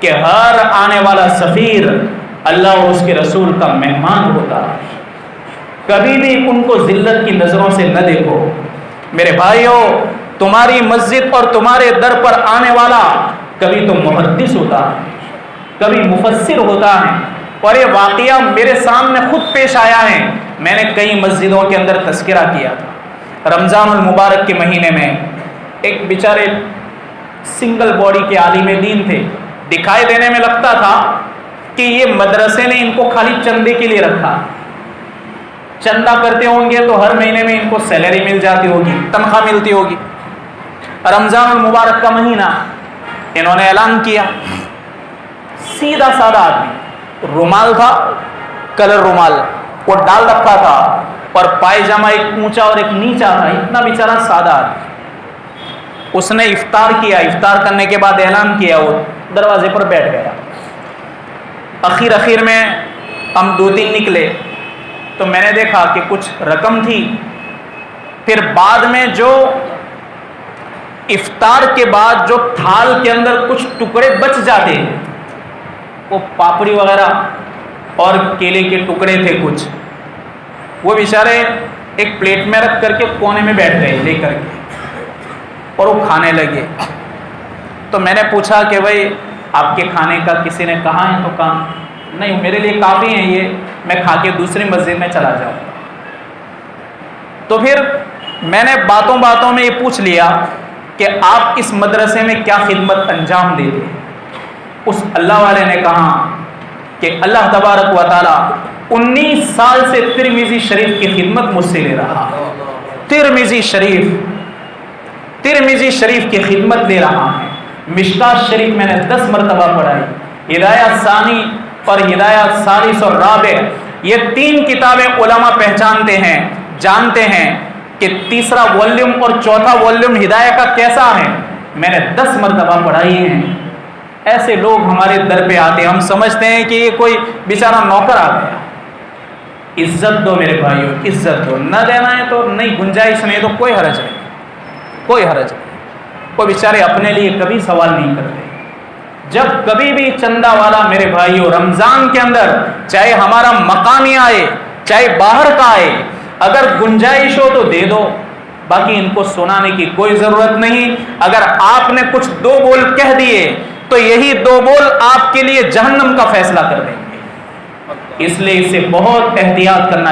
کہ ہر آنے والا سفیر اللہ اور اس کے رسول کا مہمان ہوتا ہے. کبھی بھی ان کو ذلت کی نظروں سے نہ دیکھو. میرے بھائیوں، تمہاری مسجد اور تمہارے در پر آنے والا کبھی تو محدث ہوتا ہے، کبھی مفسر ہوتا ہے، اور یہ واقعہ میرے سامنے خود پیش آیا ہے. میں نے کئی مسجدوں کے اندر تذکرہ کیا تھا. رمضان المبارک کے مہینے میں ایک بیچارے سنگل باڈی کے عالم دین تھے. دکھائی دینے میں لگتا تھا کہ یہ مدرسے نے ان کو خالی چندے کے لیے رکھا. چندہ کرتے ہوں گے تو ہر مہینے میں ان کو سیلری مل جاتی ہوگی، تنخواہ ملتی ہوگی. رمضان المبارک کا مہینہ انہوں نے اعلان کیا. سیدھا سادہ آدمی، رومال تھا، کلر رومال وہ ڈال رکھا تھا، اور پائجامہ ایک اونچا اور ایک نیچا تھا. اتنا بیچارہ سادہ آدمی. اس نے افطار کیا. افطار کرنے کے بعد اعلان کیا، وہ دروازے پر بیٹھ گیا. اخیر میں ہم 2-3 نکلے تو میں نے دیکھا کہ کچھ رقم تھی. پھر بعد میں جو افطار کے بعد جو تھال کے اندر کچھ ٹکڑے بچ جاتے، وہ پاپڑی وغیرہ اور کیلے کے ٹکڑے تھے کچھ، وہ بیچارے ایک پلیٹ میں رکھ کر کے کونے میں بیٹھ گئے لے کر کے، اور وہ کھانے لگے. تو میں نے پوچھا کہ بھائی آپ کے کھانے کا کسی نے کہا ہے؟ تو کہا نہیں، میرے لیے کافی ہیں یہ، میں کھا کے دوسری مسجد میں چلا جاؤں. تو پھر میں نے باتوں میں یہ پوچھ لیا کہ آپ اس مدرسے میں کیا خدمت انجام دیتے. اس اللہ والے نے کہا کہ اللہ تبارک و تعالی 19 سال سے ترمذی شریف کی خدمت مجھ سے لے رہا. ترمذی شریف کی خدمت لے رہا ہے. مشکات شریف میں نے 10 مرتبہ پڑھائی. ہدایہ ثانی اور ہدایہ ثالث اور رابع، یہ 3 کتابیں علماء پہچانتے ہیں، جانتے ہیں کہ تیسرا والیوم اور چوتھا والیوم ہدایہ کا کیسا ہے. میں نے 10 مرتبہ پڑھائی ہیں. ایسے لوگ ہمارے در پہ آتے ہیں، ہم سمجھتے ہیں کہ یہ کوئی بیچارہ نوکر آ گیا. عزت دو میرے بھائیوں، عزت دو. نہ دینا ہے تو نہیں، گنجائش نہیں تو کوئی حرج نہیں، کوئی حرج نہیں. وہ بیچارے اپنے لیے کبھی سوال نہیں کرتے. جب کبھی بھی چندہ والا میرے بھائیوں رمضان کے اندر، چاہے ہمارا مقامی آئے چاہے باہر کا آئے، اگر گنجائش ہو تو دے دو، باقی ان کو سنانے کی کوئی ضرورت نہیں. اگر آپ نے کچھ 2 بول کہہ دیے تو یہی 2 بول آپ کے لیے جہنم کا فیصلہ کر دیں گے. اس لیے اسے بہت احتیاط کرنا چاہیے.